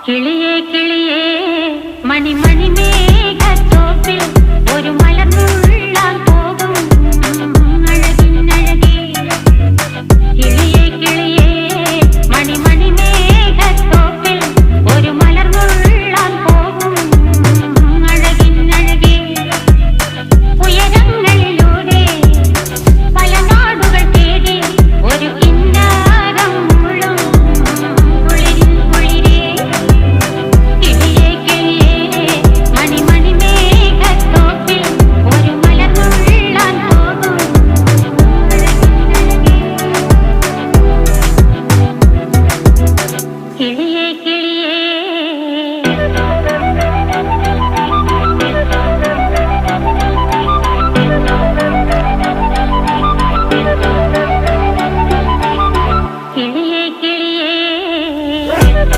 കിളിയേ കിളിയേ മണിമണി മേഘത്തോപ്പിൽ ഒരു മലർന്നുള്ളാൻ പോകും അഴകിനഴകേ. കിളിയേ കിളിയേ മണിമണി മേഘത്തോപ്പിൽ ഒരു മലർന്നുള്ളാൻ പോകും അഴകിനഴകേ. ഉയരങ്ങളിലൂടെ പല നാടുകൾ തേടി ഒരു കിന്നാരം മുള്ളും കുളിരിൻ കുളിരേ. കിളിയേ കിളിയേ മണിമണി മേഘത്തോപ്പിൽ ഒരു മലർന്നുള്ളാൻ പോകും അഴകിനഴകേ. കിളിയേ